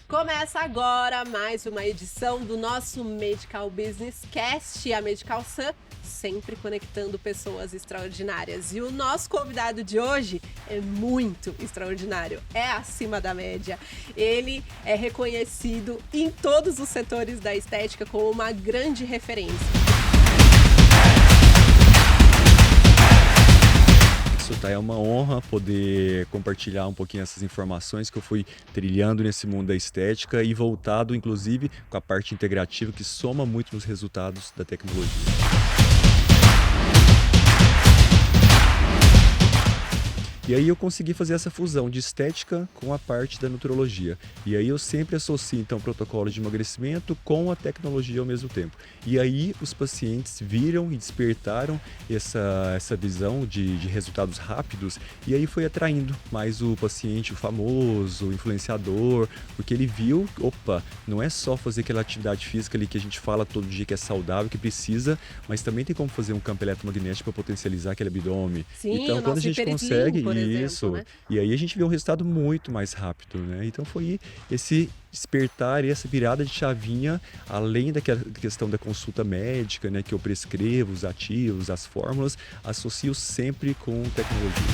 Começa agora mais uma edição do nosso Medical Business Cast, a Medical Sun, sempre conectando pessoas extraordinárias. E o nosso convidado de hoje é muito extraordinário, é acima da média. Ele é reconhecido em todos os setores da estética como uma grande referência. É uma honra poder compartilhar um pouquinho essas informações que eu fui trilhando nesse mundo da estética e voltado, inclusive, com a parte integrativa que soma muito nos resultados da tecnologia. E aí eu consegui fazer essa fusão de estética com a parte da nutrologia. E aí eu sempre associo, então, o protocolo de emagrecimento com a tecnologia ao mesmo tempo. E aí os pacientes viram e despertaram essa visão de resultados rápidos e aí foi atraindo mais o paciente, o famoso, o influenciador, porque ele viu, opa, não é só fazer aquela atividade física ali que a gente fala todo dia que é saudável, que precisa, mas também tem como fazer um campo eletromagnético para potencializar aquele abdômen. Sim, Então, quando a gente consegue por isso, exemplo, né? E aí a gente vê um resultado muito mais rápido, né? Então foi esse despertar e essa virada de chavinha, além daquela questão da consulta médica, né, que eu prescrevo os ativos, as fórmulas, associo sempre com tecnologias.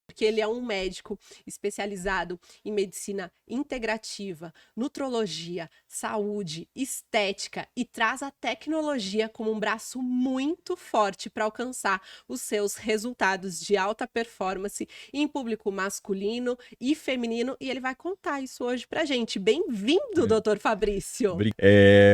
Porque ele é um médico especializado em medicina integrativa, nutrologia, saúde, estética e traz a tecnologia como um braço muito forte para alcançar os seus resultados de alta performance em público masculino e feminino, e ele vai contar isso hoje pra gente. Bem-vindo, Dr. Fabrício!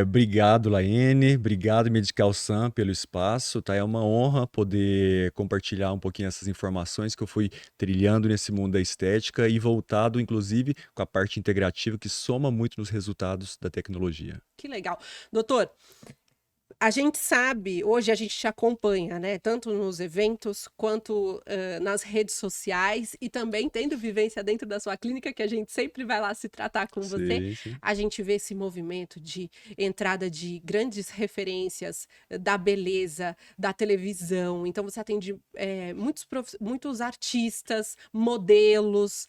Obrigado, Laene, obrigado, Medical Sun, pelo espaço, tá? É uma honra poder compartilhar um pouquinho essas informações que eu fui trilhando nesse mundo da estética e voltado, inclusive, com a parte integrativa que soma muito nos resultados da tecnologia. Que legal. Doutor, a gente sabe, hoje a gente te acompanha, né? Tanto nos eventos quanto nas redes sociais e também tendo vivência dentro da sua clínica, que a gente sempre vai lá se tratar com você. Sim. A gente vê esse movimento de entrada de grandes referências da beleza, da televisão. Então você atende muitos artistas, modelos,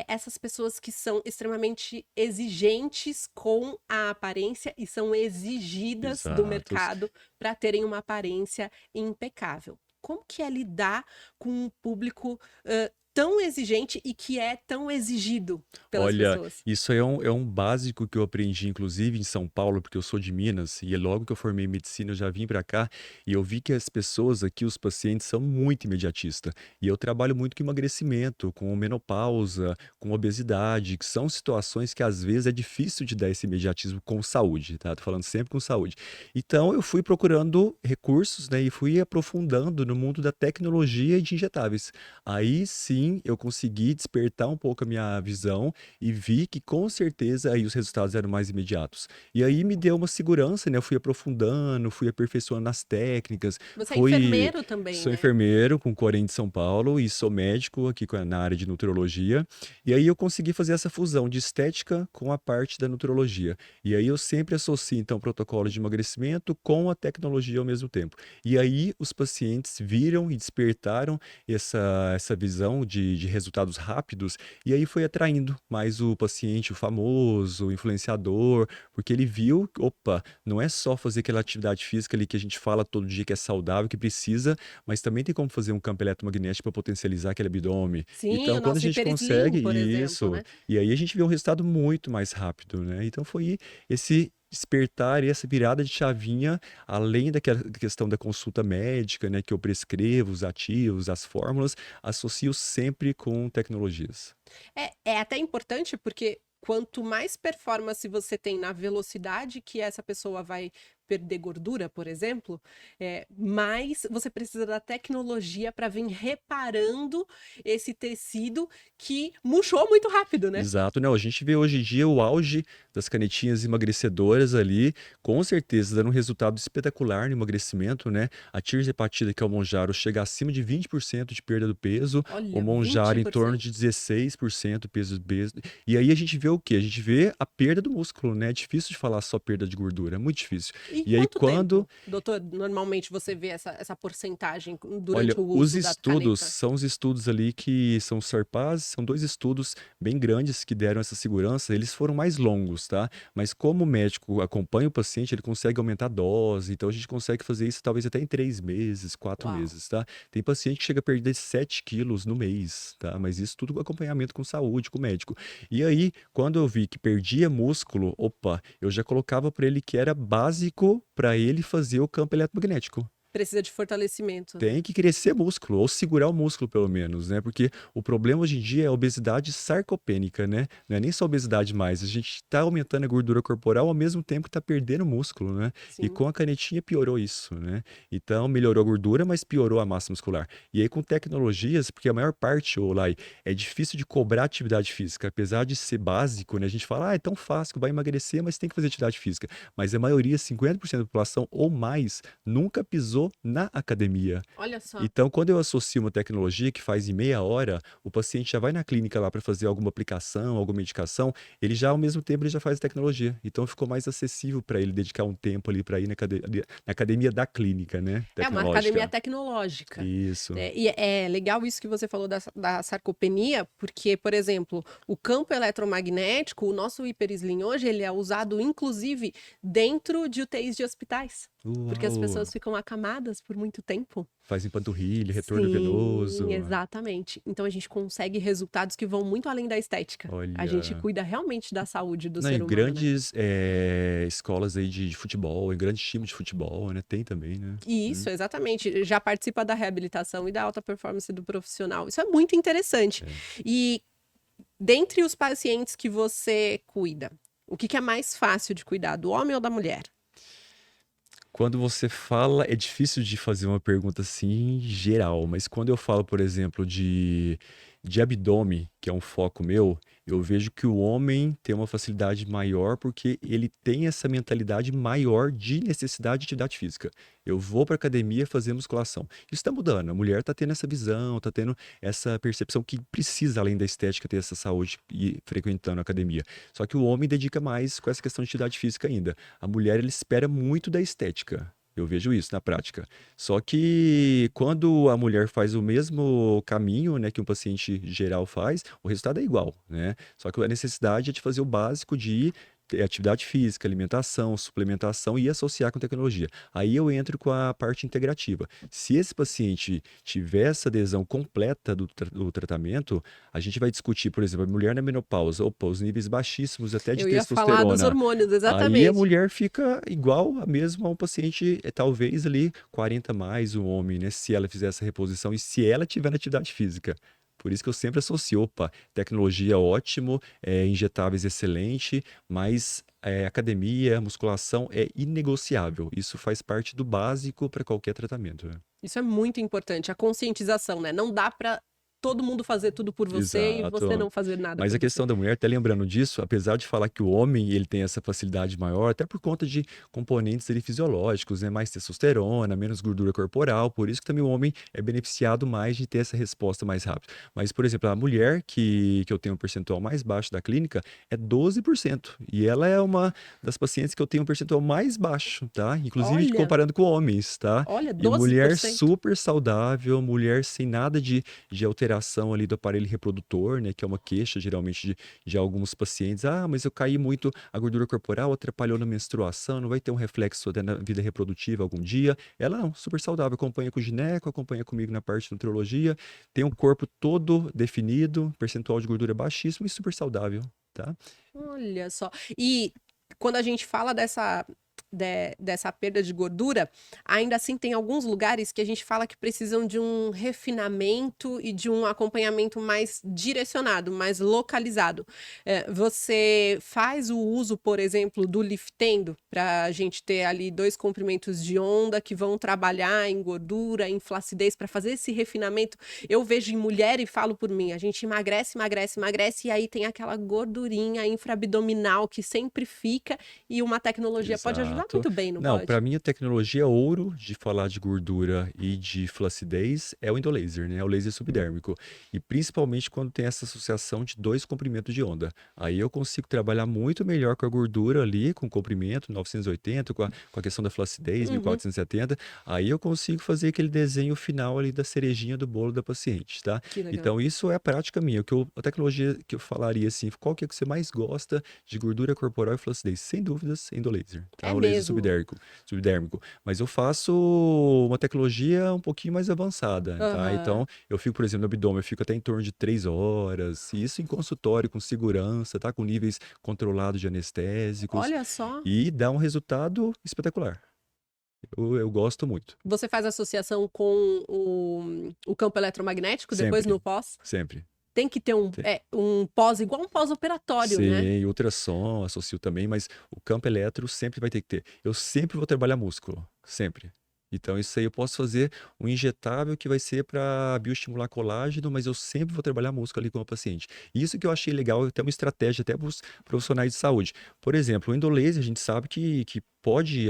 essas pessoas que são extremamente exigentes com a aparência e são exigidas do Exato. mercado para terem uma aparência impecável. Como que é lidar com um público tão exigente e que é tão exigido pelas Olha, pessoas? isso é um básico que eu aprendi, inclusive, em São Paulo, porque eu sou de Minas, e logo que eu formei medicina, eu já vim para cá, e eu vi que as pessoas aqui, os pacientes, são muito imediatistas. E eu trabalho muito com emagrecimento, com menopausa, com obesidade, que são situações que às vezes é difícil de dar esse imediatismo com saúde, tá? Tô falando sempre com saúde. Então, eu fui procurando recursos, né, e fui aprofundando no mundo da tecnologia e de injetáveis. Aí sim, eu consegui despertar um pouco a minha visão e vi que com certeza aí os resultados eram mais imediatos. E aí me deu uma segurança, né? Eu fui aprofundando, fui aperfeiçoando as técnicas. Você é enfermeiro também, Sou né? enfermeiro com Corém de São Paulo e sou médico aqui na área de nutrologia. E aí eu consegui fazer essa fusão de estética com a parte da nutrologia. E aí eu sempre associo, então, o protocolo de emagrecimento com a tecnologia ao mesmo tempo. E aí os pacientes viram e despertaram essa visão de resultados rápidos, e aí foi atraindo mais o paciente, o famoso, o influenciador, porque ele viu, opa, não é só fazer aquela atividade física ali que a gente fala todo dia que é saudável, que precisa, mas também tem como fazer um campo eletromagnético para potencializar aquele abdômen. Sim, Então, o quando a nosso gente hiperslim, consegue por exemplo, isso, né? e aí a gente vê um resultado muito mais rápido, né? Então foi esse despertar e essa virada de chavinha, além daquela questão da consulta médica, né, que eu prescrevo os ativos, as fórmulas, associo sempre com tecnologias. É até importante porque quanto mais performance você tem na velocidade que essa pessoa vai perder gordura, por exemplo, mais você precisa da tecnologia para vir reparando esse tecido que murchou muito rápido, né? Exato, não, a gente vê hoje em dia o auge das canetinhas emagrecedoras ali, com certeza dando um resultado espetacular no emagrecimento, né? A tirzepatida, que é o Monjaro, chega acima de 20% de perda do peso, o Olha, Monjaro em torno 20%. de 16% peso do peso. E aí a gente vê o quê? A gente vê a perda do músculo, né? É difícil de falar só perda de gordura, é muito difícil. E E aí, quanto quando tempo, doutor, normalmente você vê essa porcentagem Olha, durante o os uso da estudos caneta? são os estudos ali que são SURPASS, são 2 estudos bem grandes que deram essa segurança, eles foram mais longos, tá? Mas como o médico acompanha o paciente, ele consegue aumentar a dose, então a gente consegue fazer isso talvez até em 3 meses, 4 Uau. meses, tá? Tem paciente que chega a perder 7 quilos no mês, tá? Mas isso tudo com acompanhamento com saúde, com o médico. E aí, quando eu vi que perdia músculo, opa, eu já colocava para ele que era básico para ele fazer o campo eletromagnético. Precisa de fortalecimento. Tem que crescer músculo, ou segurar o músculo pelo menos, né? Porque o problema hoje em dia é a obesidade sarcopênica, né? Não é nem só obesidade mais, a gente está aumentando a gordura corporal ao mesmo tempo que está perdendo músculo, né? E Sim. com a canetinha piorou isso, né? Então melhorou a gordura, mas piorou a massa muscular. E aí com tecnologias, porque a maior parte, ô Lai, é difícil de cobrar atividade física, apesar de ser básico, né? A gente fala, ah, é tão fácil, vai emagrecer, mas tem que fazer atividade física. Mas a maioria, 50% da população ou mais, nunca pisou na academia. Olha só. Então, quando eu associo uma tecnologia que faz em meia hora, o paciente já vai na clínica lá para fazer alguma aplicação, alguma medicação, ele já ao mesmo tempo ele já faz a tecnologia. Então ficou mais acessível para ele dedicar um tempo ali para ir na academia da clínica, né? É uma academia Tecnológica. tecnológica. Isso. Né? E é legal isso que você falou da sarcopenia, porque, por exemplo, o campo eletromagnético, o nosso hiperslim hoje, ele é usado inclusive dentro de UTIs de hospitais. Porque as Uau! pessoas ficam acamadas por muito tempo. Faz em panturrilha, retorno Sim, venoso. exatamente. Então a gente consegue resultados que vão muito além da estética. A gente Olha. cuida realmente da saúde do Não, ser em humano, né? grandes escolas aí de futebol, em grandes times de futebol, né? Tem também, né? E isso, exatamente. Já participa da reabilitação e da alta performance do profissional. Isso é muito interessante. É. E dentre os pacientes que você cuida, o que é mais fácil de cuidar, do homem ou da mulher? Quando você fala, é difícil de fazer uma pergunta assim geral, mas quando eu falo, por exemplo, de abdômen, que é um foco meu, eu vejo que o homem tem uma facilidade maior porque ele tem essa mentalidade maior de necessidade de atividade física. Eu vou para academia fazer musculação. Isso está mudando. A mulher está tendo essa visão, está tendo essa percepção que precisa, além da estética, ter essa saúde e frequentando a academia. Só que o homem dedica mais com essa questão de atividade física ainda. A mulher, ele espera muito da estética. Eu vejo isso na prática. Só que quando a mulher faz o mesmo caminho, né, que um paciente geral faz, o resultado é igual, né? Só que a necessidade é de fazer o básico de ter atividade física, alimentação, suplementação e associar com tecnologia. Aí eu entro com a parte integrativa. Se esse paciente tiver essa adesão completa do tratamento, a gente vai discutir, por exemplo, a mulher na menopausa, opa, os níveis baixíssimos até de Eu ia falar dos testosterona. hormônios, Aí a exatamente. mulher fica igual a mesmo a um paciente, talvez ali 40 mais um homem, né? Se ela fizer essa reposição e se ela tiver na atividade física. Por isso que eu sempre associo, opa, tecnologia ótimo, injetáveis excelente, mas academia, musculação é inegociável. Isso faz parte do básico para qualquer tratamento, né? Isso é muito importante, a conscientização, né? Não dá para todo mundo fazer tudo por você e você Exato. não fazer nada Mas por a você. questão da mulher, até lembrando disso, apesar de falar que o homem ele tem essa facilidade maior, até por conta de componentes ali fisiológicos, né? Mais testosterona, menos gordura corporal, por isso que também o homem é beneficiado mais de ter essa resposta mais rápida. Mas, por exemplo, a mulher que eu tenho um percentual mais baixo da clínica é 12%. E ela é uma das pacientes que eu tenho um percentual mais baixo, tá? Inclusive Olha, comparando com homens, tá? olha, E mulher 12%. super saudável, mulher sem nada de alteração ali do aparelho reprodutor, né? Que é uma queixa geralmente de alguns pacientes. Ah, mas eu caí muito, a gordura corporal atrapalhou na menstruação, não vai ter um reflexo até na vida reprodutiva algum dia. Ela não, super saudável, acompanha com o gineco, acompanha comigo na parte de nutrologia, tem um corpo todo definido, percentual de gordura baixíssimo e super saudável, tá? Olha só. E quando a gente fala dessa perda de gordura, ainda assim tem alguns lugares que a gente fala que precisam de um refinamento e de um acompanhamento mais direcionado, mais localizado. Você faz o uso, por exemplo, do liftendo, para a gente ter ali 2 comprimentos de onda que vão trabalhar em gordura, em flacidez, para fazer esse refinamento. Eu vejo em mulher e falo por mim, a gente emagrece, emagrece, emagrece, e aí tem aquela gordurinha infraabdominal que sempre fica, e uma tecnologia pode ajudar tá muito bem, não Não, pode? para mim a tecnologia ouro de falar de gordura e de flacidez é o endolaser, né? É o laser subdérmico. E principalmente quando tem essa associação de dois comprimentos de onda. Aí eu consigo trabalhar muito melhor com a gordura ali, com o comprimento 980, com a questão da flacidez Uhum, 1470. Aí eu consigo fazer aquele desenho final ali da cerejinha do bolo da paciente, tá? que legal. Então isso é a prática minha. A tecnologia que eu falaria assim, qual que é que você mais gosta de gordura corporal e flacidez? Sem dúvidas, endolaser, tá? É O laser mesmo. subdérmico. Mas eu faço uma tecnologia um pouquinho mais avançada, tá? Aham. Então, eu fico, por exemplo, no abdômen, eu fico até em torno de 3 horas, e isso em consultório, com segurança, tá? Com níveis controlados de anestésicos, Olha só, e dá um resultado espetacular. Eu gosto muito. você faz associação com o campo eletromagnético depois Sempre, no pós? sempre. Tem que ter um pós, igual um pós-operatório, né? Sim, ultrassom, associo também, mas o campo eletro sempre vai ter que ter. Eu sempre vou trabalhar músculo, sempre. Então, isso aí eu posso fazer um injetável que vai ser para bioestimular colágeno, mas eu sempre vou trabalhar músculo ali com o paciente. Isso que eu achei legal, até uma estratégia até para os profissionais de saúde. Por exemplo, o endolaser, a gente sabe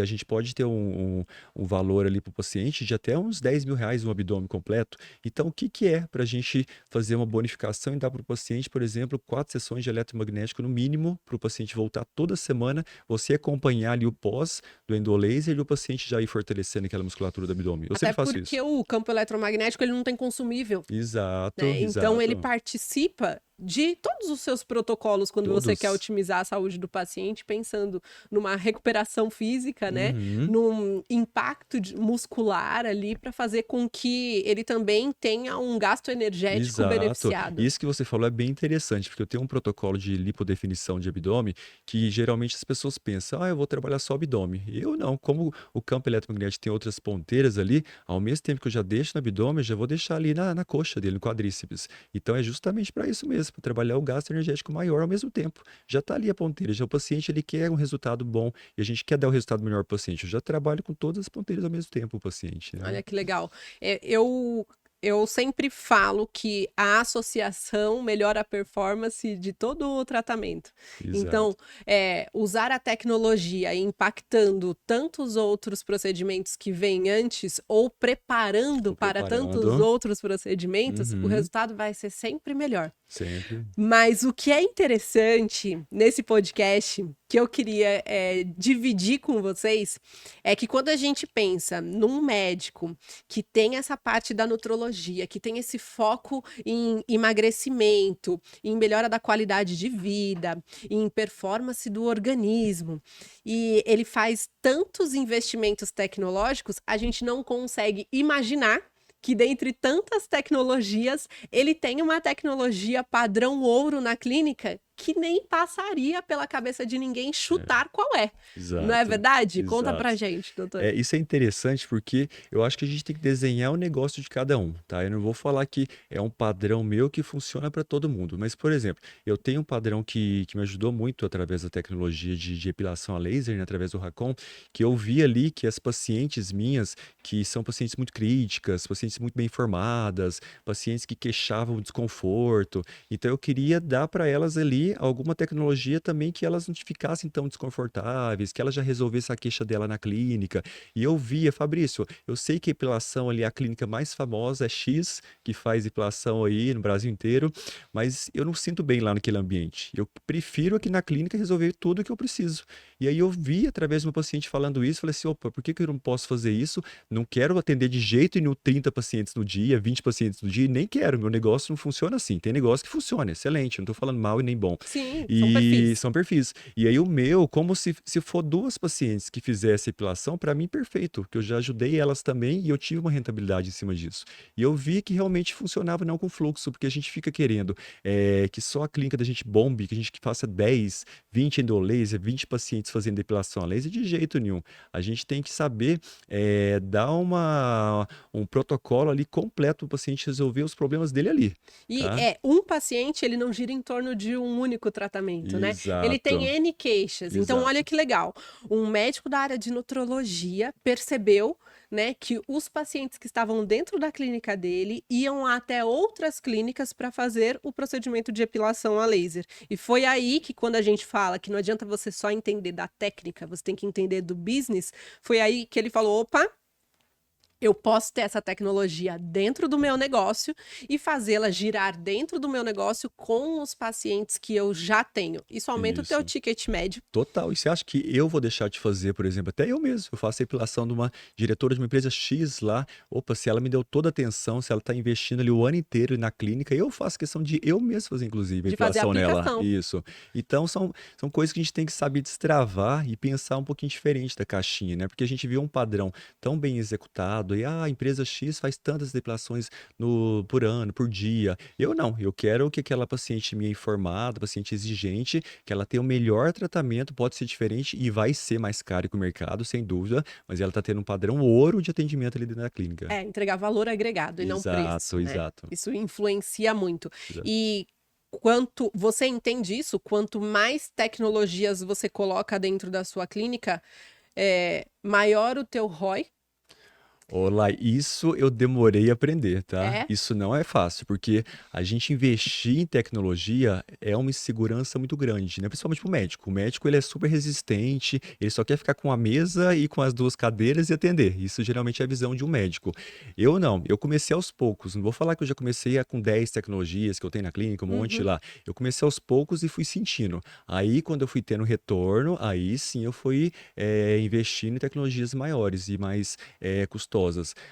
a gente pode ter um valor ali para o paciente de até uns R$ 10.000 no abdômen completo. Então, o que que é para a gente fazer uma bonificação e dar para o paciente, por exemplo, 4 sessões de eletromagnético no mínimo, para o paciente voltar toda semana, você acompanhar ali o pós do endolaser e o paciente já ir fortalecendo aquela musculatura do abdômen. Eu Até sempre faço porque isso. o campo eletromagnético ele não tem consumível, Exato, né? Então ele exato. participa de todos os seus protocolos quando você quer Todos. otimizar a saúde do paciente, pensando numa recuperação física, né? Uhum. Num impacto muscular ali para fazer com que ele também tenha um gasto energético Exato. beneficiado. Isso que você falou é bem interessante, porque eu tenho um protocolo de lipodefinição de abdômen que geralmente as pessoas pensam, eu vou trabalhar só abdômen. Eu não, como o campo eletromagnético tem outras ponteiras ali, ao mesmo tempo que eu já deixo no abdômen, eu já vou deixar ali na coxa dele, no quadríceps. Então é justamente para isso mesmo, para trabalhar o gasto energético maior ao mesmo tempo. Já está ali a ponteira, já o paciente ele quer um resultado bom e a gente quer dar o resultado melhor para o paciente. Eu já trabalho com todas as ponteiras ao mesmo tempo, o paciente, né? Olha que legal. Eu sempre falo que a associação melhora a performance de todo o tratamento. Então, Exato. usar a tecnologia impactando tantos outros procedimentos que vêm antes ou preparando Ou para tantos preparando. outros procedimentos, o Uhum. resultado vai ser sempre melhor. Sempre. Mas o que é interessante nesse podcast, que eu queria dividir com vocês, é que quando a gente pensa num médico que tem essa parte da nutrologia, que tem esse foco em emagrecimento, em melhora da qualidade de vida, em performance do organismo, e ele faz tantos investimentos tecnológicos, a gente não consegue imaginar que dentre tantas tecnologias, ele tem uma tecnologia padrão ouro na clínica que nem passaria pela cabeça de ninguém É, chutar qual é. Não é exato, verdade? Conta pra exato. gente, doutor. Isso é interessante porque eu acho que a gente tem que desenhar o negócio de cada um, tá? Eu não vou falar que é um padrão meu que funciona para todo mundo, mas, por exemplo, eu tenho um padrão que me ajudou muito através da tecnologia de epilação a laser, né, através do Racon, que eu vi ali que as pacientes minhas, que são pacientes muito críticas, pacientes muito bem informadas, pacientes que queixavam desconforto, então eu queria dar para elas ali alguma tecnologia também que elas não ficassem tão desconfortáveis, que elas já resolvessem a queixa dela na clínica. E eu via, Fabrício, eu sei que a epilação ali, a clínica mais famosa é X, que faz epilação aí no Brasil inteiro, mas eu não sinto bem lá naquele ambiente. Eu prefiro aqui na clínica resolver tudo o que eu preciso. E aí eu vi através do meu paciente falando isso, falei assim, opa, por que que eu não posso fazer isso? Não quero atender de jeito nenhum 30 pacientes no dia, 20 pacientes no dia, nem quero, meu negócio não funciona assim. Tem negócio que funciona, excelente, não estou falando mal e nem bom. Sim, são E perfis. são perfis. E aí o meu, como se for duas pacientes que fizessem epilação, para mim perfeito, que eu já ajudei elas também e eu tive uma rentabilidade em cima disso. E eu vi que realmente funcionava não com fluxo, porque a gente fica querendo que só a clínica da gente bombe, que a gente faça 10, 20 endolaser, 20 pacientes fazendo depilação a laser, de jeito nenhum. A gente tem que saber dar um protocolo ali completo para o paciente resolver os problemas dele ali, E tá? um paciente, ele não gira em torno de um único tratamento, né? Ele tem Exato, N queixas. Então, olha exato. que legal. Um médico da área de nutrologia percebeu, né, que os pacientes que estavam dentro da clínica dele iam até outras clínicas para fazer o procedimento de epilação a laser. E foi aí que, quando a gente fala que não adianta você só entender da técnica, você tem que entender do business, foi aí que ele falou: opa, eu posso ter essa tecnologia dentro do meu negócio e fazê-la girar dentro do meu negócio com os pacientes que eu já tenho. Isso aumenta o teu Isso. ticket médio. Total. E você acha que eu vou deixar de fazer, por exemplo, até eu mesmo, eu faço a epilação de uma diretora de uma empresa X lá. Opa, se ela me deu toda a atenção, se ela está investindo ali o ano inteiro na clínica, eu faço questão de eu mesmo fazer, inclusive, a De fazer a epilação nela. aplicação. Isso. Então, são coisas que a gente tem que saber destravar e pensar um pouquinho diferente da caixinha, né? Porque a gente viu um padrão tão bem executado e a empresa X faz tantas depilações por ano, por dia. Eu não. Eu quero que aquela paciente minha informada, paciente exigente, que ela tenha o melhor tratamento, pode ser diferente e vai ser mais caro que o mercado, sem dúvida, mas ela está tendo um padrão ouro de atendimento ali dentro da clínica. É, entregar valor agregado e não preço, Exato, né? exato. Isso influencia muito. Exato. E quanto você entende isso, quanto mais tecnologias você coloca dentro da sua clínica, maior o teu ROI. Olá, isso eu demorei a aprender, tá? É, Isso não é fácil, porque a gente investir em tecnologia é uma insegurança muito grande, né? Principalmente para o médico. O médico ele é super resistente, ele só quer ficar com a mesa e com as duas cadeiras e atender. Isso geralmente é a visão de um médico. Eu não, eu comecei aos poucos. Não vou falar que eu já comecei com 10 tecnologias que eu tenho na clínica, um monte uhum. lá. Eu comecei aos poucos e fui sentindo. Aí, quando eu fui tendo retorno, aí sim eu fui investindo em tecnologias maiores e mais custosas.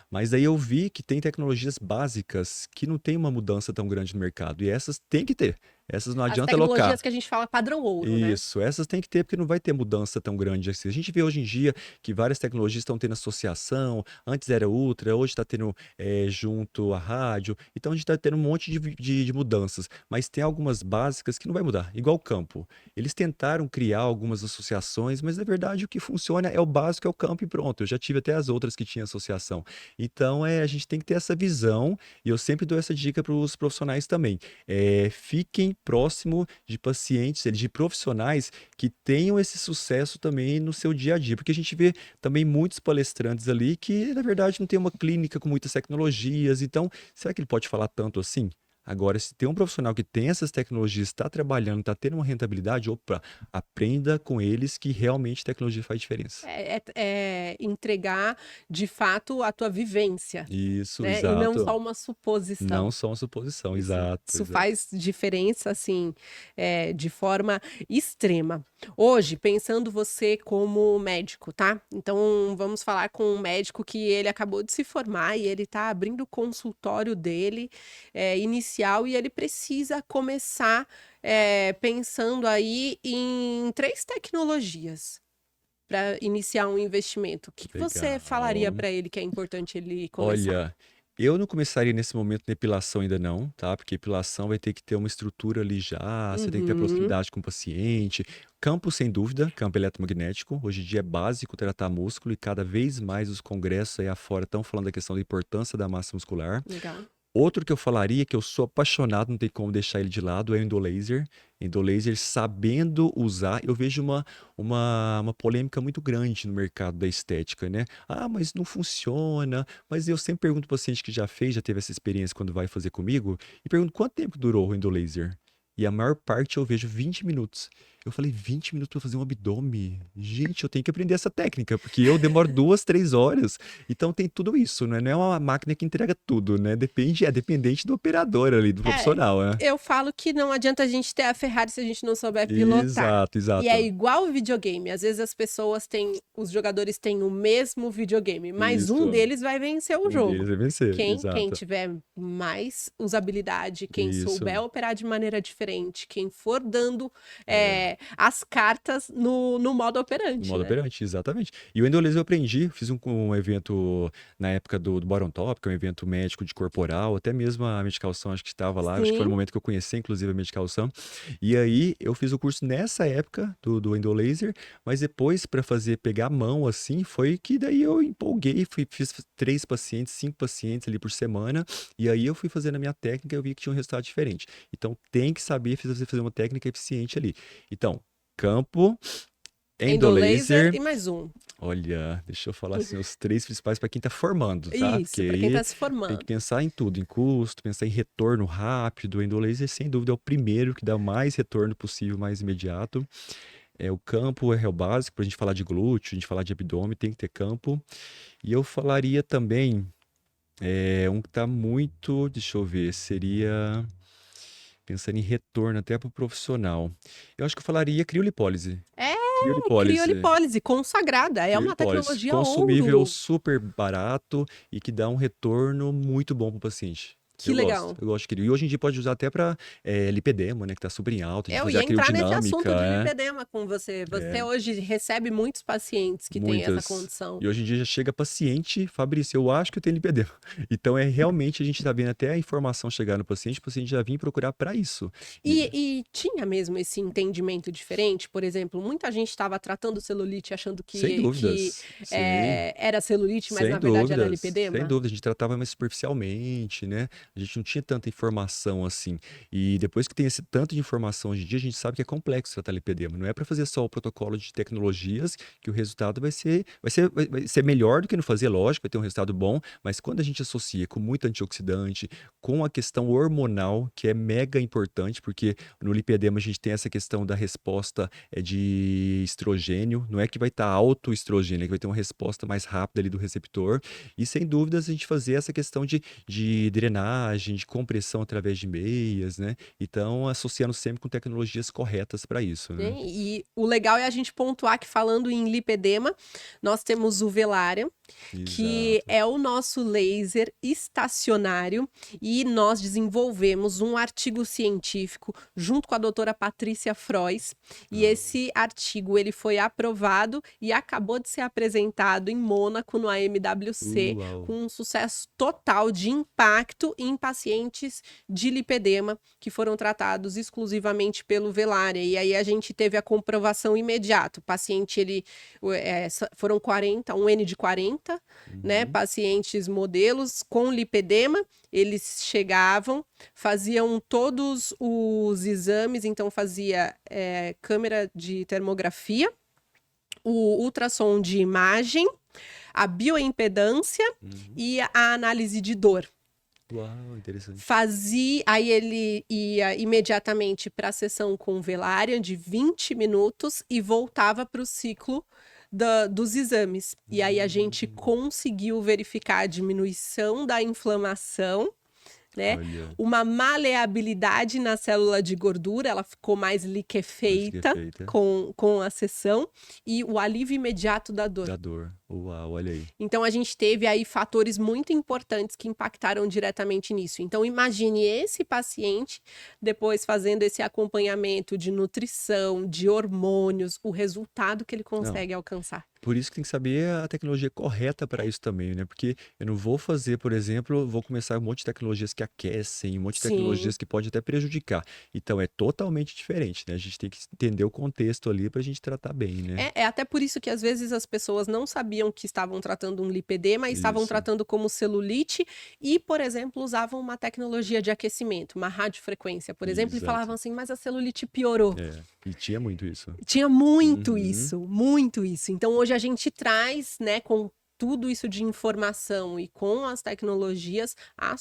Mas aí eu vi que tem tecnologias básicas que não tem uma mudança tão grande no mercado. E essas tem que ter. Essas não As adianta alocar. tecnologias que a gente fala padrão ouro, né? Isso, essas tem que ter, porque não vai ter mudança tão grande assim. A gente vê hoje em dia que várias tecnologias estão tendo associação, antes era Ultra, hoje está tendo junto a rádio, então a gente está tendo um monte de mudanças, mas tem algumas básicas que não vai mudar, igual o campo. Eles tentaram criar algumas associações, mas na verdade o que funciona é o básico, é o campo e pronto. Eu já tive até as outras que tinham associação. Então a gente tem que ter essa visão, e eu sempre dou essa dica para os profissionais também. Fiquem próximo de pacientes, de profissionais que tenham esse sucesso também no seu dia a dia, porque a gente vê também muitos palestrantes ali que, na verdade, não tem uma clínica com muitas tecnologias, então, será que ele pode falar tanto assim? Agora, se tem um profissional que tem essas tecnologias, está trabalhando, está tendo uma rentabilidade, opa, aprenda com eles que realmente tecnologia faz diferença. É entregar, de fato, a tua vivência, Isso, né? E não exato. só uma Não suposição. só uma suposição, Isso, exato, isso exato. faz diferença, assim, de forma extrema. Hoje, pensando você como médico, tá? Então, vamos falar com um médico que ele acabou de se formar e ele tá abrindo o consultório dele, inicial, e ele precisa começar, pensando aí em 3 tecnologias para iniciar um investimento. O que que você falaria Legal. para ele que é importante ele começar? Olha, eu não começaria nesse momento na epilação ainda não, tá? Porque epilação vai ter que ter uma estrutura ali já, você tem que ter Uhum, proximidade com o paciente. Campo, sem dúvida, campo eletromagnético. Hoje em dia é básico tratar músculo e cada vez mais os congressos aí afora estão falando da questão da importância da massa muscular. legal. Outro que eu falaria, que eu sou apaixonado, não tem como deixar ele de lado, é o endolaser. Endolaser, sabendo usar, eu vejo uma polêmica muito grande no mercado da estética, né? Ah, mas não funciona. Mas eu sempre pergunto para o paciente que já fez, já teve essa experiência quando vai fazer comigo, e pergunto quanto tempo durou o endolaser. E a maior parte eu vejo 20 minutos. Eu falei, 20 minutos para fazer um abdômen? Gente, eu tenho que aprender essa técnica, porque eu demoro 2, 3 horas. Então tem tudo isso, né? Não é uma máquina que entrega tudo, né? Depende, é dependente do operador ali, do É, profissional, né? eu falo que não adianta a gente ter a Ferrari se a gente não souber pilotar. Exato, E é exato. igual o videogame. Às vezes as pessoas têm, os jogadores têm o mesmo videogame, mas um Isso. deles vai vencer o Um deles jogo. vai vencer, Quem exato. tiver mais usabilidade, quem Isso. souber operar de maneira diferente, quem for dando É. as cartas no modo No operante, modo né? operante, exatamente. E o endolese eu aprendi, fiz um evento na época do Bottom Top, que é um evento médico de corporal, até mesmo a Medicalção acho que estava lá, acho que foi no Sim, momento que eu conheci, inclusive, a Medicalção. E aí eu fiz o curso nessa época do endolaser, mas depois, para fazer, pegar a mão assim, foi que daí eu empolguei, fiz 3 pacientes, 5 pacientes ali por semana, e aí eu fui fazendo a minha técnica e eu vi que tinha um resultado diferente. Então tem que saber fazer uma técnica eficiente ali. Então, campo Endolaser Endolaser. e mais um. Olha, deixa eu falar assim, os três principais para quem está formando, tá? Porque Isso, para quem está aí se tem que formando. pensar em tudo, em custo, pensar em retorno rápido. O Endolaser, sem dúvida, é o primeiro que dá o mais retorno possível, mais imediato. O campo é o básico, para a gente falar de glúteo, a gente falar de abdômen, tem que ter campo. E eu falaria também, um que está muito, deixa eu ver, seria pensando em retorno até para o profissional. Eu acho que eu falaria criolipólise. É, Criolipólise. criolipólise consagrada. É uma Criolipólise. tecnologia Consumível, ouro. super barato e que dá um retorno muito bom para o paciente. Que legal. Eu gosto de crio. E hoje em dia pode usar até para lipedema, né? Que tá super em alta, de Eu fazer a ia entrar nesse assunto criodinâmica, de lipedema com você. Você hoje recebe muitos pacientes que têm essa muitas. condição. E hoje em dia já chega paciente, Fabrício, eu acho que eu tenho lipedema. Então realmente a gente tá vendo até a informação chegar no paciente, o paciente já vir procurar para isso. E- E tinha mesmo esse entendimento diferente? Por exemplo, muita gente estava tratando celulite achando Sem que dúvidas, sim. era celulite, mas Sem na verdade era dúvidas, sem lipedema? dúvidas. A gente tratava mais superficialmente, né? A gente não tinha tanta informação assim. E depois que tem esse tanto de informação hoje em dia, a gente sabe que é complexo tratar lipedema. Não é para fazer só o protocolo de tecnologias que o resultado vai ser melhor do que não fazer, lógico, vai ter um resultado bom, mas quando a gente associa com muito antioxidante, com a questão hormonal, que é mega importante, porque no lipedema a gente tem essa questão da resposta de estrogênio, não é que vai estar alto o estrogênio, é que vai ter uma resposta mais rápida ali do receptor. E sem dúvidas a gente fazer essa questão de drenagem, de compressão através de meias, né? Então, associando sempre com tecnologias corretas para isso, né? Né? E o legal é a gente pontuar que falando em lipedema, nós temos o Velária, que Exato. é o nosso laser estacionário, e nós desenvolvemos um artigo científico junto com a doutora Patrícia Frois, e Ah, esse artigo ele foi aprovado e acabou de ser apresentado em Mônaco, no AMWC, uau. com um sucesso total de impacto em pacientes de lipedema que foram tratados exclusivamente pelo Velária. E aí a gente teve a comprovação imediata. O paciente, foram 40, um N de 40, né? Uhum. Pacientes modelos com lipedema. Eles chegavam, faziam todos os exames, então fazia câmera de termografia, o ultrassom de imagem, a bioimpedância Uhum. e a análise de dor. Uau, interessante. Aí ele ia imediatamente para a sessão com Velária de 20 minutos e voltava para o ciclo dos exames. E aí a gente Hum, conseguiu verificar a diminuição da inflamação, né? olha, Uma maleabilidade na célula de gordura, ela ficou mais mas que liquefeita feita. com a sessão, e o alívio imediato da dor. Da dor. Uau, olha aí. Então, a gente teve aí fatores muito importantes que impactaram diretamente nisso. Então, imagine esse paciente depois fazendo esse acompanhamento de nutrição, de hormônios, o resultado que ele Não, consegue alcançar. por isso que tem que saber a tecnologia correta para isso também, né? Porque eu não vou fazer, por exemplo, vou começar um monte de tecnologias que aquecem, um monte de Sim. tecnologias que pode até prejudicar. Então é totalmente diferente, né? A gente tem que entender o contexto ali para a gente tratar bem, né? É até por isso que às vezes as pessoas não sabiam que estavam tratando um lipedema, estavam Isso, tratando como celulite e, por exemplo, usavam uma tecnologia de aquecimento, uma radiofrequência, por exemplo, e exato. falavam assim, mas a celulite piorou. E tinha muito isso. Tinha muito Uhum, isso, muito isso. Então hoje a gente traz, né, com tudo isso de informação e com as tecnologias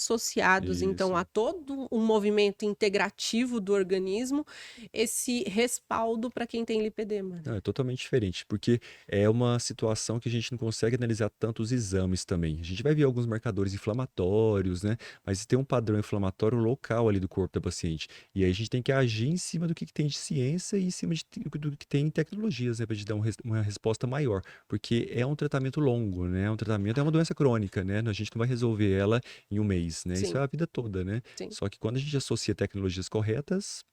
associados, então, isso. a todo um movimento integrativo do organismo, esse respaldo para quem tem lipedema, né? Não, é totalmente diferente, porque é uma situação que a gente não consegue analisar tanto os exames também. A gente vai ver alguns marcadores inflamatórios, né? Mas tem um padrão inflamatório local ali do corpo da paciente. E aí a gente tem que agir em cima do que tem de ciência e em cima do que tem em tecnologias, né? Para te dar uma resposta maior. Porque é um tratamento longo, né? Um tratamento é uma doença crônica, né? A gente não vai resolver ela em um mês, né? Isso Sim, é a vida toda, né? sim. Só que quando a gente associa tecnologias corretas,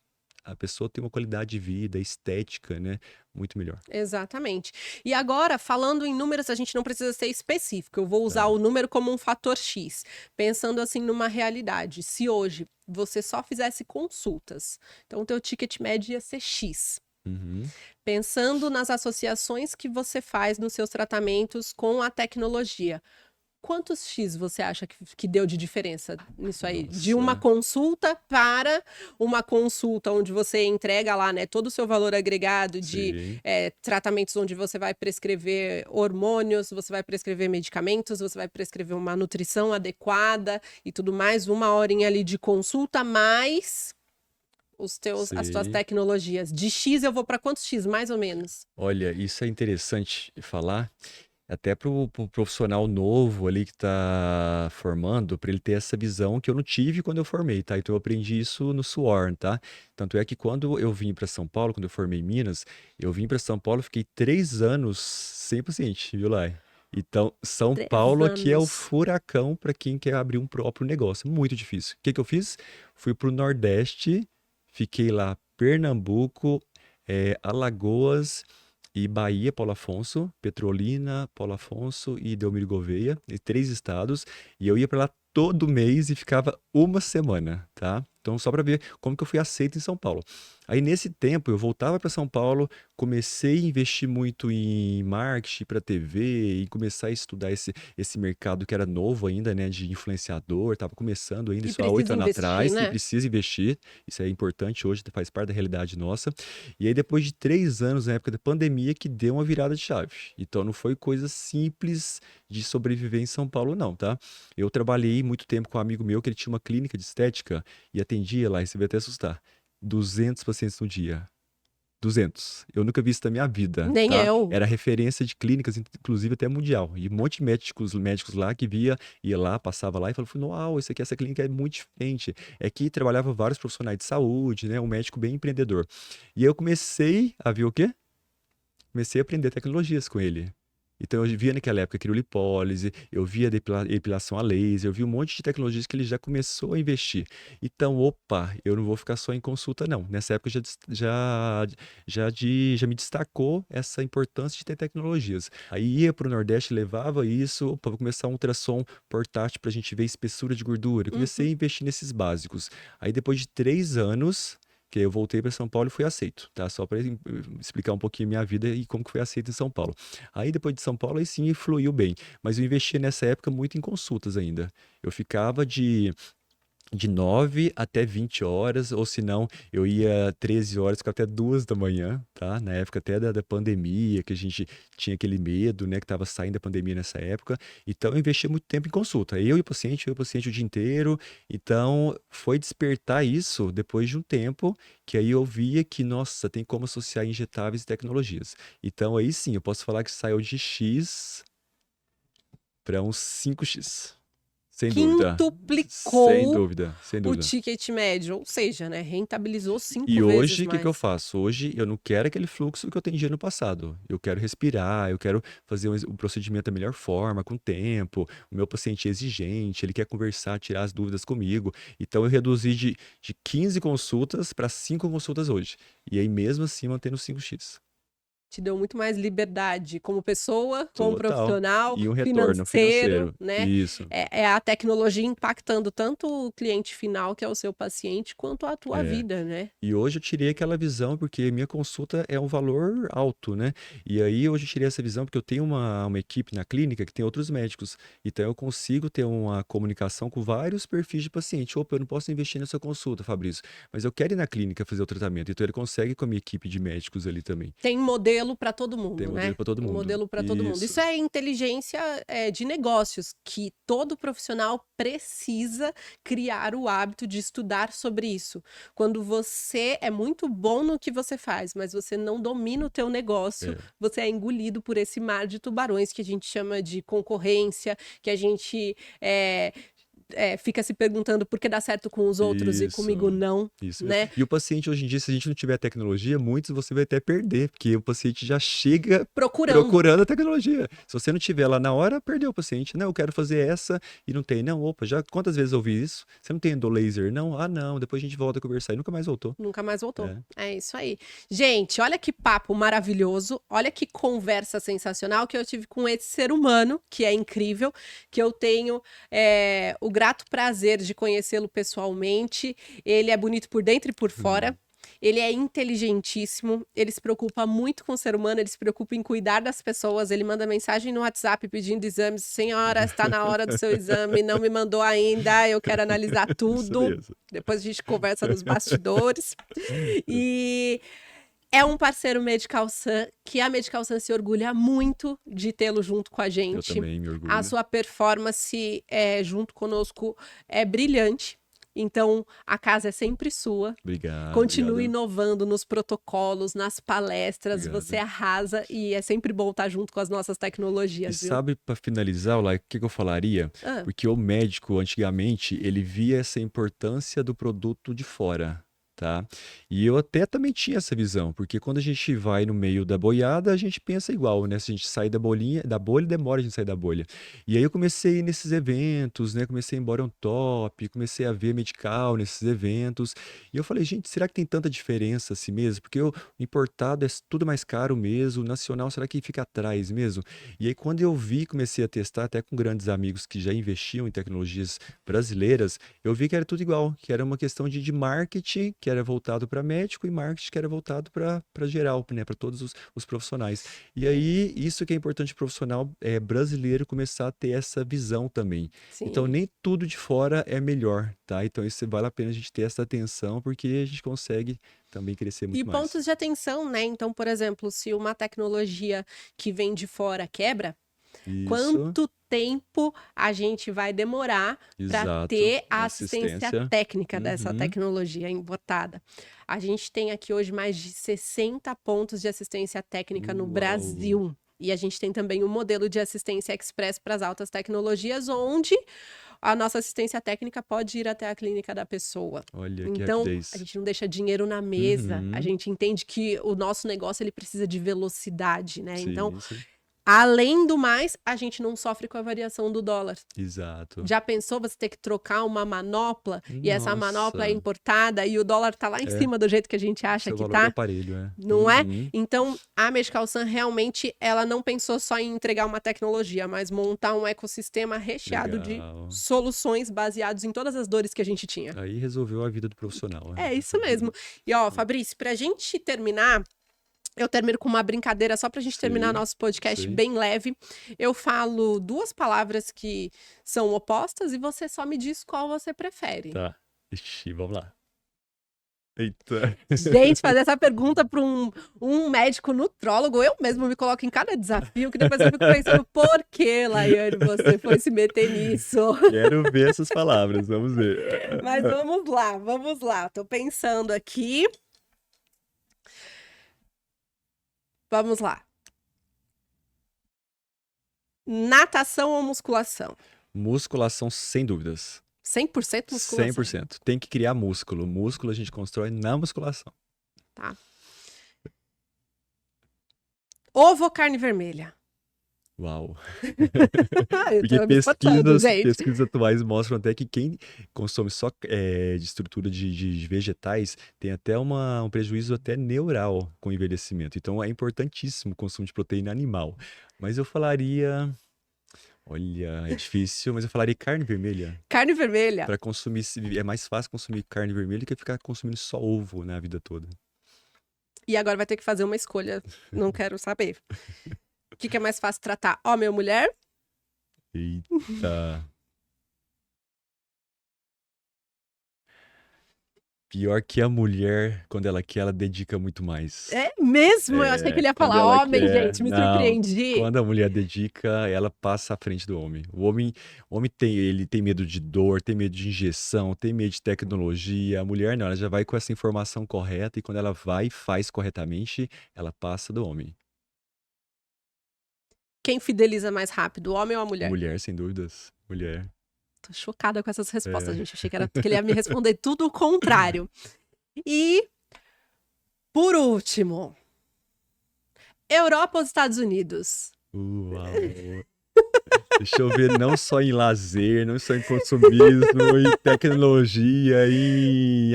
a pessoa tem uma qualidade de vida, estética, né? Muito melhor. Exatamente. E agora, falando em números, a gente não precisa ser específico. Eu vou usar Tá. o número como um fator X, pensando assim numa realidade. Se hoje você só fizesse consultas, então o teu ticket médio ia ser X. Uhum. Pensando nas associações que você faz nos seus tratamentos com a tecnologia, quantos X você acha que deu de diferença nisso aí? De Nossa. uma consulta para uma consulta onde você entrega lá, né, todo o seu valor agregado de Sim. tratamentos onde você vai prescrever hormônios, você vai prescrever medicamentos, você vai prescrever uma nutrição adequada e tudo mais, 1 horinha ali de consulta, mais as tuas Sim. tecnologias. De X eu vou para quantos X, mais ou menos? Olha, isso é interessante falar, até pro profissional novo ali que está formando, para ele ter essa visão que eu não tive quando eu formei, tá? Então eu aprendi isso no suor, tá? Tanto é que quando eu vim para São Paulo, quando eu formei em Minas, eu vim para São Paulo, fiquei 3 anos sem paciente, viu, Lai? Então, São 3 Paulo aqui é o anos. furacão para quem quer abrir um próprio negócio. Muito difícil. O que que eu fiz? Fui pro Nordeste, fiquei lá, Pernambuco, Alagoas e Bahia, Paulo Afonso, Petrolina, Paulo Afonso e Delmiro Gouveia, e 3 estados, e eu ia para lá todo mês e ficava uma semana, tá? Então, só para ver como que eu fui aceito em São Paulo. Aí, nesse tempo, eu voltava para São Paulo, comecei a investir muito em marketing para TV e começar a estudar esse mercado que era novo ainda, né, de influenciador, estava começando ainda, E isso há oito precisa anos investir, atrás, e né? precisa investir, isso é importante hoje, faz parte da realidade nossa. E aí, depois de 3 anos, na época da pandemia, que deu uma virada de chave. Então, não foi coisa simples de sobreviver em São Paulo, não, tá? Eu trabalhei muito tempo com um amigo meu que ele tinha uma clínica de estética e atendia lá, e você vai até assustar, 200 pacientes no dia. 200. Eu nunca vi isso na minha vida, Nem tá? eu. Era referência de clínicas, inclusive até mundial. E um monte de médicos lá que ia lá, passava lá e falava, uau, essa clínica é muito diferente. É que trabalhava vários profissionais de saúde, né? Um médico bem empreendedor. E aí eu comecei a ver o quê? Comecei a aprender tecnologias com ele. Então eu via naquela época criolipólise, eu via depilação a laser, eu vi um monte de tecnologias que ele já começou a investir. Então, opa, eu não vou ficar só em consulta, não. Nessa época já me destacou essa importância de ter tecnologias. Aí ia para o Nordeste, levava isso, opa, vou começar um ultrassom portátil para a gente ver espessura de gordura. Eu comecei Uhum. a investir nesses básicos. Aí depois de 3 anos que eu voltei para São Paulo e fui aceito, tá? Só para explicar um pouquinho minha vida e como que foi aceito em São Paulo. Aí depois de São Paulo, aí sim fluiu bem. Mas eu investia nessa época muito em consultas ainda. Eu ficava de 9 até 20 horas, ou se não, eu ia 13 horas, ficava até 2 da manhã, tá? Na época até da pandemia, que a gente tinha aquele medo, né, que estava saindo da pandemia nessa época. Então, eu investia muito tempo em consulta. Eu e o paciente o dia inteiro. Então, foi despertar isso depois de um tempo, que aí eu via que, nossa, tem como associar injetáveis e tecnologias. Então, aí sim, eu posso falar que saiu de X para uns 5x. Sem dúvida. Sem Quintuplicou dúvida, sem o dúvida. ticket médio, ou seja, né, rentabilizou E 5 vezes hoje, o que que eu mais. faço? Hoje eu não quero aquele fluxo que eu atendia no passado. Eu quero respirar, eu quero fazer um procedimento da melhor forma, com tempo. O meu paciente é exigente, ele quer conversar, tirar as dúvidas comigo. Então eu reduzi de 15 consultas para 5 consultas hoje. E aí, mesmo assim, mantendo 5x. Te deu muito mais liberdade como pessoa, como Total. profissional, E um retorno financeiro, financeiro. né? Isso. É a tecnologia impactando tanto o cliente final, que é o seu paciente, quanto a tua É. vida, né? E hoje eu tirei aquela visão porque minha consulta é um valor alto, né? E aí hoje eu tirei essa visão porque eu tenho uma equipe na clínica que tem outros médicos. Então eu consigo ter uma comunicação com vários perfis de paciente. Opa, eu não posso investir nessa consulta, Fabrício, mas eu quero ir na clínica fazer o tratamento. Então ele consegue com a minha equipe de médicos ali também. Tem modelo para todo Tem mundo, modelo né? para todo Tem mundo. modelo para todo mundo. Isso. Isso é inteligência de negócios, que todo profissional precisa criar o hábito de estudar sobre isso. Quando você é muito bom no que você faz, mas você não domina o teu negócio, É. você é engolido por esse mar de tubarões que a gente chama de concorrência, que a gente fica se perguntando por que dá certo com os outros e comigo Isso. não, Isso mesmo. né? E o paciente hoje em dia, se a gente não tiver tecnologia, muitos você vai até perder, porque o paciente já chega Procurando. procurando a tecnologia. Se você não tiver lá na hora, perdeu o paciente. Não, eu quero fazer essa e não tem. Não, opa, já quantas vezes eu ouvi isso? Você não tem endo laser? Não? Ah, não, depois a gente volta a conversar. E nunca mais voltou. Nunca mais voltou. É. É isso aí. Gente, olha que papo maravilhoso, olha que conversa sensacional que eu tive com esse ser humano, que é incrível, que eu tenho o grato prazer de conhecê-lo pessoalmente. Ele é bonito por dentro e por fora. Ele é inteligentíssimo, ele se preocupa muito com o ser humano, ele se preocupa em cuidar das pessoas, ele manda mensagem no WhatsApp pedindo exames. Senhora, está na hora do seu exame, não me mandou ainda, eu quero analisar Isso tudo. mesmo. Depois a gente conversa nos bastidores. E é um parceiro Medical Sun, que a Medical Sun se orgulha muito de tê-lo junto com a Eu gente. também me A orgulho. sua performance junto conosco é brilhante. Então, a casa é sempre sua. Obrigado, Continue obrigado. inovando nos protocolos, nas palestras. Você Obrigado. arrasa e é sempre bom estar junto com as nossas E tecnologias, viu? sabe, para finalizar, Olá, o que que eu falaria? Ah, Porque o médico, antigamente, ele via essa importância do produto de fora, tá? E eu até também tinha essa visão, porque quando a gente vai no meio da boiada, a gente pensa igual, né? Se a gente sai da bolinha, da bolha, demora a gente sair da bolha. E aí eu comecei a ir nesses eventos, né? Comecei a ir embora um top, comecei a ver medical nesses eventos. E eu falei, gente, será que tem tanta diferença assim mesmo? Porque o importado é tudo mais caro mesmo, o nacional, será que fica atrás mesmo? E aí, quando eu vi, comecei a testar, até com grandes amigos que já investiam em tecnologias brasileiras, eu vi que era tudo igual, que era uma questão de marketing, que era voltado para médico, e marketing que era voltado para geral, né, para todos os profissionais. E aí, isso que é importante o profissional brasileiro começar a ter essa visão também. Então, sim. nem tudo de fora é melhor, tá? Então, isso vale a pena a gente ter essa atenção, porque a gente consegue também crescer E muito mais. pontos de atenção, né? Então, por exemplo, se uma tecnologia que vem de fora quebra, Isso, quanto tempo a gente vai demorar para exato. ter a assistência Assistência. técnica dessa Uhum. tecnologia importada? A gente tem aqui hoje mais de 60 pontos de assistência técnica no Uau. Brasil. E a gente tem também um modelo de assistência express para as altas tecnologias, onde a nossa assistência técnica pode ir até a clínica da pessoa. Olha que Então, rapidez. a gente não deixa dinheiro na mesa. A Uhum. gente entende que o nosso negócio ele precisa de velocidade, né? Então, Sim, sim. além do mais, a gente não sofre com a variação do dólar. Exato. Já pensou você ter que trocar uma manopla e essa manopla é Nossa. importada e o dólar tá lá em É, cima do jeito que a gente esse acha é o que valor do tá? aparelho, é. Não é? Uhum. Então, a Medical Sun realmente ela não pensou só em entregar uma tecnologia, mas montar um ecossistema recheado de Legal. soluções baseados em todas as dores que a gente tinha. Aí resolveu a vida do profissional, né? É isso mesmo. E ó, Fabrício, pra gente terminar, eu termino com uma brincadeira só pra gente terminar Sei, nosso podcast sei. bem leve. Eu falo duas palavras que são opostas e você só me diz qual você prefere. Tá. Ixi, vamos lá. Eita. Gente, fazer essa pergunta para um médico nutrólogo, eu mesmo me coloco em cada desafio que depois eu fico pensando, por que, Laiane, você foi se meter nisso? Quero ver essas palavras, vamos ver. Mas vamos lá, vamos lá. Tô pensando aqui. Vamos lá. Natação ou musculação? Musculação, sem dúvidas. 100% musculação. 100%. Tem que criar músculo. Músculo a gente constrói na musculação. Tá. Ovo ou carne vermelha? Uau. Eu Porque tô me espantando, gente. pesquisas atuais mostram até que quem consome só de estrutura de vegetais tem até um prejuízo até neural com o envelhecimento. Então é importantíssimo o consumo de proteína animal. Mas eu falaria. Olha, é difícil, mas eu falaria carne vermelha. Carne vermelha. Para consumir, é mais fácil consumir carne vermelha do que ficar consumindo só ovo na vida toda. E agora vai ter que fazer uma escolha. Não quero saber. O que é mais fácil tratar? Homem ou mulher? Eita. Pior que a mulher, quando ela quer, ela dedica muito mais. É mesmo? Eu achei que ele ia Quando falar ela homem, quer. gente. Me Não, surpreendi. quando a mulher dedica, ela passa à frente do homem. O homem tem medo de dor, tem medo de injeção, tem medo de tecnologia. A mulher não, ela já vai com essa informação correta e quando ela vai e faz corretamente, ela passa do homem. Quem fideliza mais rápido, o homem ou a mulher? Mulher, sem dúvidas. Mulher. Tô chocada com essas respostas, É. gente. Achei que ele ia me responder tudo o contrário. E, por último, Europa ou Estados Unidos? Uau. Deixa eu ver, não só em lazer, não só em consumismo, em tecnologia, em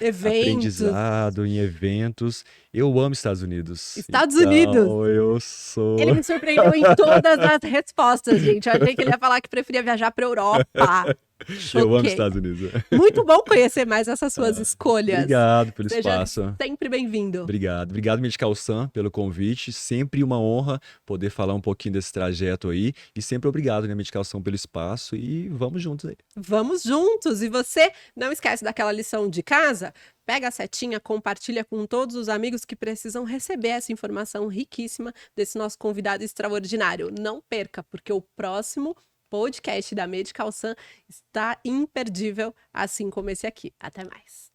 Eventos. aprendizado, em eventos. Eu amo Estados Unidos. Estados Unidos. Então, eu sou. Ele me surpreendeu em todas as respostas, gente. Eu achei que ele ia falar que preferia viajar para Europa. Eu amo Choquei. Estados Unidos. Muito bom conhecer mais essas suas escolhas. Obrigado pelo Seja espaço. sempre bem-vindo. Obrigado. Obrigado, Medical Sam, pelo convite. Sempre uma honra poder falar um pouquinho desse trajeto aí. E sempre obrigado, né, Medical Sam, pelo espaço. E vamos juntos aí. Vamos juntos! E você não esquece daquela lição de casa? Pega a setinha, compartilha com todos os amigos que precisam receber essa informação riquíssima desse nosso convidado extraordinário. Não perca, porque o próximo podcast da Medical Sam está imperdível, assim como esse aqui. Até mais!